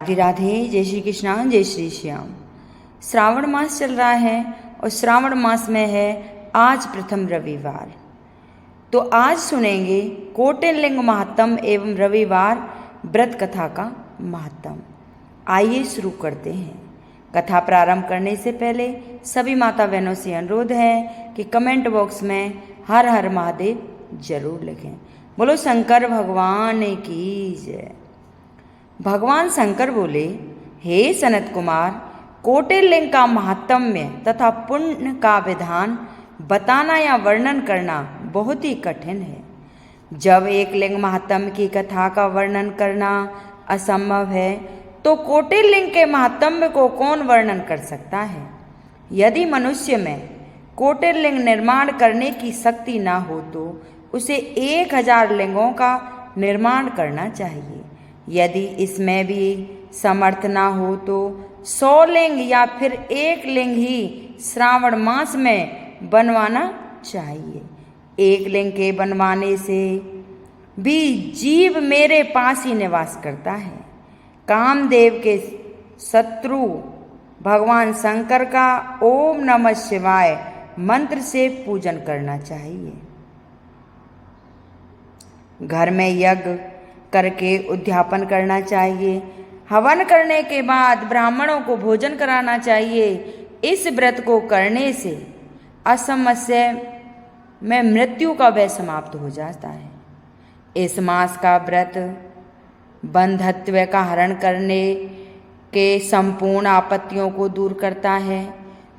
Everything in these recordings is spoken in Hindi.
राधे राधे, जय श्री कृष्णा, जय श्री श्याम। श्रावण मास चल रहा है और श्रावण मास में है आज प्रथम रविवार। तो आज सुनेंगे कोटिलिंग महात्म एवं रविवार व्रत कथा का महात्म। आइए शुरू करते हैं। कथा प्रारंभ करने से पहले सभी माता बहनों से अनुरोध है कि कमेंट बॉक्स में हर हर महादेव जरूर लिखें। बोलो शंकर भगवान की जय। भगवान शंकर बोले, हे सनत कुमार, कोटिलिंग का महात्म्य तथा पुण्य का विधान बताना या वर्णन करना बहुत ही कठिन है। जब एक लिंग महात्म्य की कथा का वर्णन करना असंभव है तो कोटिलिंग के महात्म्य को कौन वर्णन कर सकता है। यदि मनुष्य में कोटिलिंग निर्माण करने की शक्ति ना हो तो उसे 1000 लिंगों का निर्माण करना चाहिए। यदि इसमें भी समर्थ ना हो तो 100 लिंग या फिर 1 लिंग ही श्रावण मास में बनवाना चाहिए। 1 लिंग के बनवाने से भी जीव मेरे पास ही निवास करता है। कामदेव के शत्रु भगवान शंकर का ओम नमः शिवाय मंत्र से पूजन करना चाहिए। घर में यज्ञ करके उद्यापन करना चाहिए। हवन करने के बाद ब्राह्मणों को भोजन कराना चाहिए। इस व्रत को करने से असमस्य में मृत्यु का भय समाप्त हो जाता है। इस मास का व्रत बंधत्व का हरण करने के संपूर्ण आपत्तियों को दूर करता है।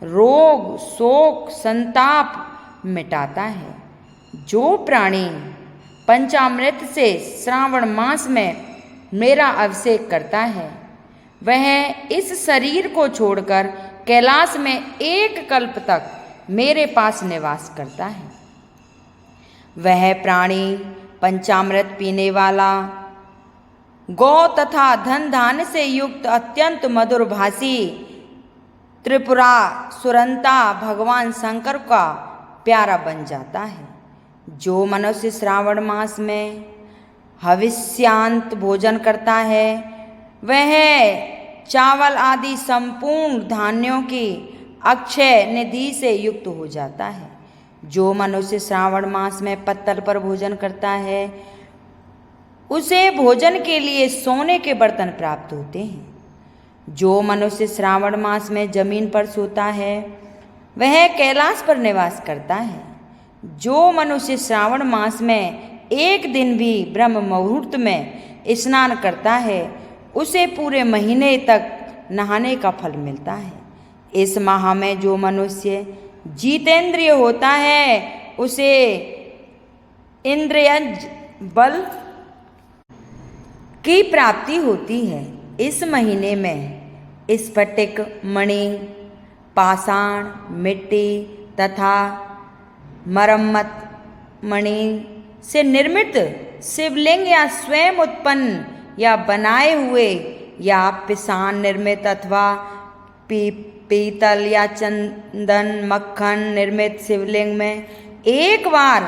रोग शोक संताप मिटाता है। जो प्राणी पंचामृत से श्रावण मास में मेरा अभिषेक करता है वह इस शरीर को छोड़कर कैलाश में 1 कल्प तक मेरे पास निवास करता है। वह प्राणी पंचामृत पीने वाला, गौ तथा धन धान्य से युक्त अत्यंत मधुर भाषी त्रिपुरा सुरंता भगवान शंकर का प्यारा बन जाता है। जो मनुष्य श्रावण मास में हविष्यांत भोजन करता है वह चावल आदि संपूर्ण धान्यों की अक्षय निधि से युक्त हो जाता है। जो मनुष्य श्रावण मास में पत्तल पर भोजन करता है उसे भोजन के लिए सोने के बर्तन प्राप्त होते हैं। जो मनुष्य श्रावण मास में जमीन पर सोता है वह कैलाश पर निवास करता है। जो मनुष्य श्रावण मास में 1 दिन भी ब्रह्म मुहूर्त में स्नान करता है उसे पूरे महीने तक नहाने का फल मिलता है। इस माह में जो मनुष्य जितेंद्रिय होता है उसे इंद्रियज बल की प्राप्ति होती है। इस महीने में स्फटिक मणि, पाषाण, मिट्टी तथा मरम्मत मणि से निर्मित शिवलिंग या स्वयं उत्पन्न या बनाए हुए या पिसान निर्मित अथवा पीतल या चंदन मक्खन निर्मित शिवलिंग में 1 बार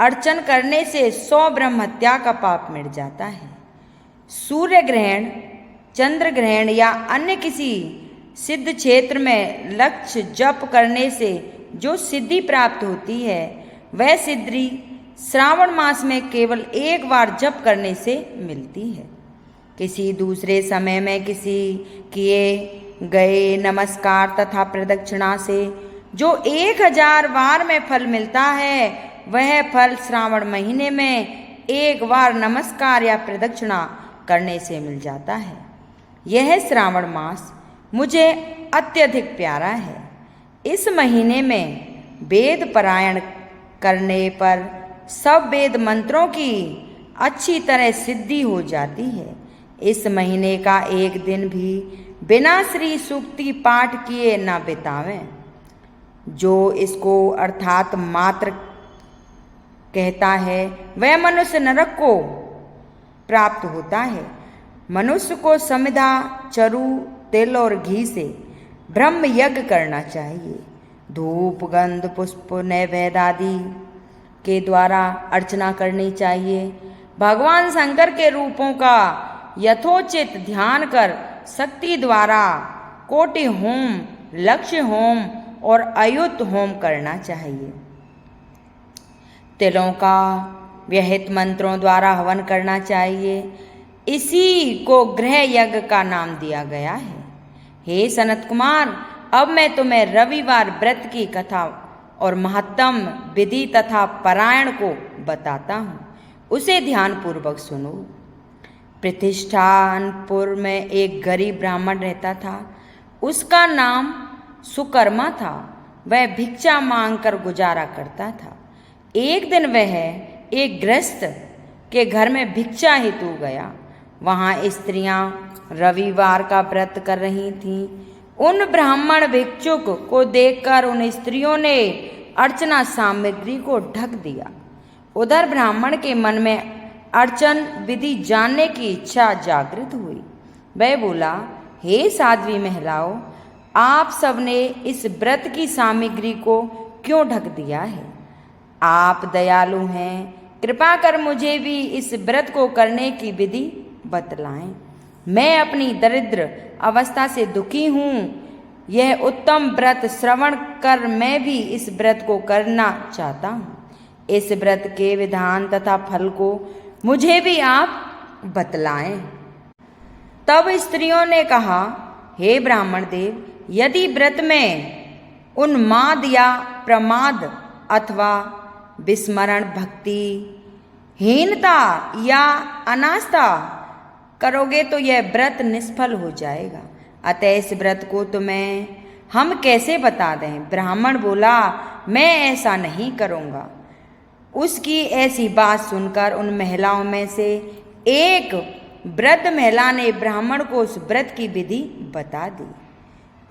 अर्चन करने से 100 ब्रह्म हत्या का पाप मिट जाता है। सूर्य ग्रहण, चंद्र ग्रहण या अन्य किसी सिद्ध क्षेत्र में लक्ष्य जप करने से जो सिद्धि प्राप्त होती है वह सिद्धि श्रावण मास में केवल 1 बार जप करने से मिलती है। किसी दूसरे समय में किसी किए गए नमस्कार तथा प्रदक्षिणा से जो 1000 बार में फल मिलता है वह फल श्रावण महीने में 1 बार नमस्कार या प्रदक्षिणा करने से मिल जाता है। यह श्रावण मास मुझे अत्यधिक प्यारा है। इस महीने में वेद पारायण करने पर सब वेद मंत्रों की अच्छी तरह सिद्धि हो जाती है। इस महीने का 1 दिन भी बिना श्री सूक्ति पाठ किए न बितावें। जो इसको अर्थात मात्र कहता है वह मनुष्य नरक को प्राप्त होता है। मनुष्य को समिधा, चरु, तिल और घी से ब्रह्म यज्ञ करना चाहिए। धूप, गंध, पुष्प, नैवेद्य आदि के द्वारा अर्चना करनी चाहिए। भगवान शंकर के रूपों का यथोचित ध्यान कर शक्ति द्वारा कोटि होम, लक्ष्य होम और अयुत होम करना चाहिए। तिलों का व्यहित मंत्रों द्वारा हवन करना चाहिए। इसी को गृह यज्ञ का नाम दिया गया है। हे सनत कुमार, अब मैं तुम्हें रविवार व्रत की कथा और महत्तम विधि तथा पारायण को बताता हूँ, उसे ध्यान पूर्वक सुनो। प्रतिष्ठानपुर में एक गरीब ब्राह्मण रहता था। उसका नाम सुकर्मा था। वह भिक्षा मांगकर गुजारा करता था। एक दिन वह एक गृहस्थ के घर में भिक्षा हेतु गया। वहाँ स्त्रियां रविवार का व्रत कर रही थीं। उन ब्राह्मण भिक्षुक को देखकर उन स्त्रियों ने अर्चना सामग्री को ढक दिया। उधर ब्राह्मण के मन में अर्चन विधि जानने की इच्छा जागृत हुई। वह बोला, हे साध्वी महिलाओं, आप सबने इस व्रत की सामग्री को क्यों ढक दिया है? आप दयालु हैं, कृपा कर मुझे भी इस व्रत को करने की विधि बतलाएं। मैं अपनी दरिद्र अवस्था से दुखी हूँ। यह उत्तम व्रत श्रवण कर मैं भी इस व्रत को करना चाहता हूँ। इस व्रत के विधान तथा फल को मुझे भी आप बतलाएं। तब स्त्रियों ने कहा, हे ब्राह्मण देव, यदि व्रत में उन्माद या प्रमाद अथवा विस्मरण, भक्ति हीनता या अनास्था करोगे तो यह व्रत निष्फल हो जाएगा। अतः इस व्रत को तुम्हें हम कैसे बता दें? ब्राह्मण बोला, मैं ऐसा नहीं करूँगा। उसकी ऐसी बात सुनकर उन महिलाओं में से एक वृद्ध महिला ने ब्राह्मण को उस व्रत की विधि बता दी।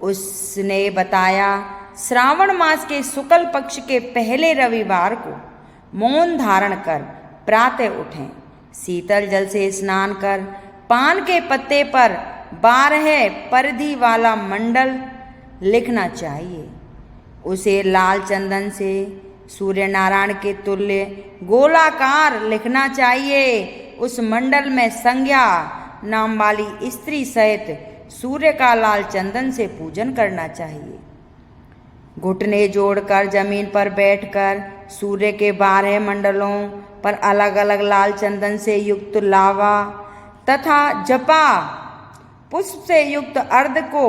उसने बताया, श्रावण मास के शुक्ल पक्ष के पहले रविवार को मौन धारण कर प्रातः उठें, शीतल जल से स्नान कर पान के पत्ते पर 12 परिधि वाला मंडल लिखना चाहिए। उसे लाल चंदन से सूर्य नारायण के तुल्य गोलाकार लिखना चाहिए। उस मंडल में संज्ञा नाम वाली स्त्री सहित सूर्य का लाल चंदन से पूजन करना चाहिए। घुटने जोड़कर जमीन पर बैठकर सूर्य के 12 मंडलों पर अलग अलग लाल चंदन से युक्त लावा तथा जपा पुष्प से युक्त अर्घ को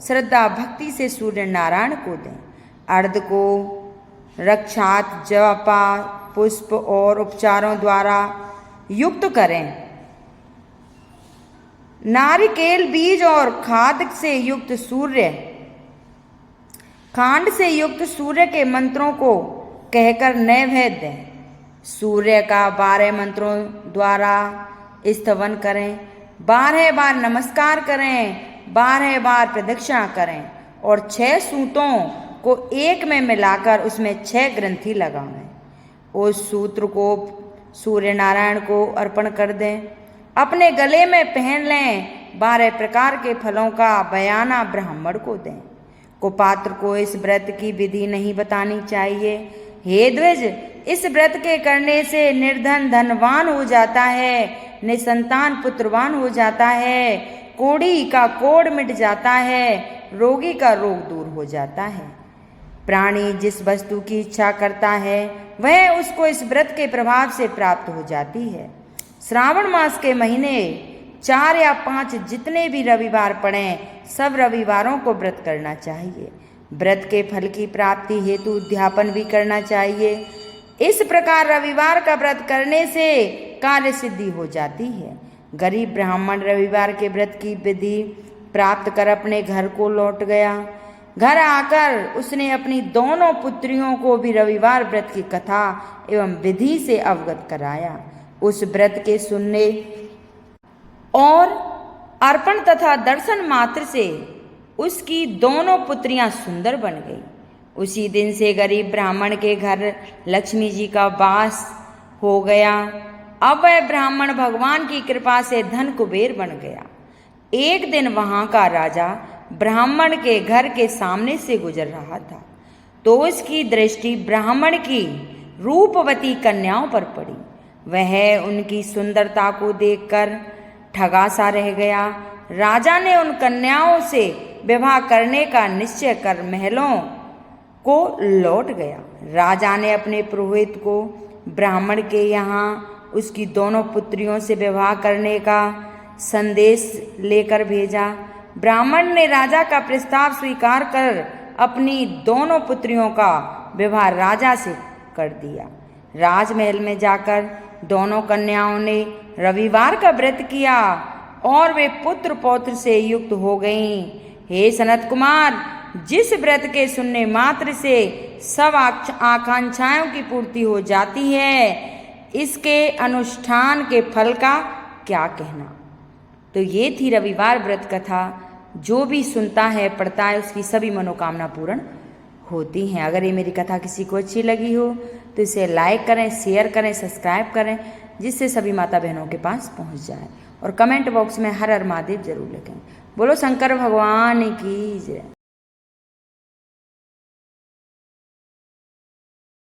श्रद्धा भक्ति से सूर्य नारायण को दें। अर्घ को रक्षात, जपा, पुष्प और उपचारों द्वारा युक्त करें। नारिकेल बीज और खाद से युक्त खांड से युक्त सूर्य के मंत्रों को कहकर नैवेद्य दें। सूर्य का 12 मंत्रों द्वारा स्तवन करें। 12 बार नमस्कार करें, 12 बार प्रदक्षिणा करें और 6 सूतों को एक में मिलाकर उसमें 6 ग्रंथि लगाएं। उस सूत्र को सूर्य नारायण को अर्पण कर दें। अपने गले में पहन लें। 12 प्रकार के फलों का बयाना ब्राह्मण को दें। कुपात्र को इस व्रत की विधि नहीं बतानी चाहिए। हे द्विज, इस व्रत के करने से निर्धन धनवान हो जाता है, निसंतान पुत्रवान हो जाता है, कोढ़ी का कोढ़ मिट जाता है, रोगी का रोग दूर हो जाता है। प्राणी जिस वस्तु की इच्छा करता है वह उसको इस व्रत के प्रभाव से प्राप्त हो जाती है। श्रावण मास के महीने 4 या 5 जितने भी रविवार पड़ें, सब रविवारों को व्रत करना चाहिए। व्रत के फल की प्राप्ति हेतु उद्यापन भी करना चाहिए। इस प्रकार रविवार का व्रत करने से कार्य सिद्धि हो जाती है। गरीब ब्राह्मण रविवार के व्रत की विधि प्राप्त कर अपने घर को लौट गया। घर आकर उसने अपनी दोनों पुत्रियों को भी रविवार व्रत की कथा एवं विधि से अवगत कराया। उस व्रत के सुनने और अर्पण तथा दर्शन मात्र से उसकी दोनों पुत्रियां सुंदर बन गई। उसी दिन से गरीब ब्राह्मण के घर लक्ष्मी जी का वास हो गया। अब वह ब्राह्मण भगवान की कृपा से धन कुबेर बन गया। एक दिन वहां का राजा ब्राह्मण के घर के सामने से गुजर रहा था तो उसकी दृष्टि ब्राह्मण की रूपवती कन्याओं पर पड़ी। वह उनकी सुंदरता को देखकर ठगा सा रह गया। राजा ने उन कन्याओं से विवाह करने का निश्चय कर महलों को लौट गया। राजा ने अपने पुरोहित को ब्राह्मण के यहाँ उसकी दोनों पुत्रियों से विवाह करने का संदेश लेकर भेजा। ब्राह्मण ने राजा का प्रस्ताव स्वीकार कर अपनी दोनों पुत्रियों का विवाह राजा से कर दिया। राजमहल में जाकर दोनों कन्याओं ने रविवार का व्रत किया और वे पुत्र पौत्र से युक्त हो गईं। हे सनत कुमार, जिस व्रत के सुनने मात्र से सब आकांक्षाओं की पूर्ति हो जाती है, इसके अनुष्ठान के फल का क्या कहना। तो ये थी रविवार व्रत कथा। जो भी सुनता है, पढ़ता है, उसकी सभी मनोकामना पूर्ण होती हैं। अगर ये मेरी कथा किसी को अच्छी लगी हो तो इसे लाइक करें, शेयर करें, सब्सक्राइब करें, जिससे सभी माता बहनों के पास पहुंच जाए। और कमेंट बॉक्स में हर हर महादेव जरूर लिखें। बोलो शंकर भगवान की जय।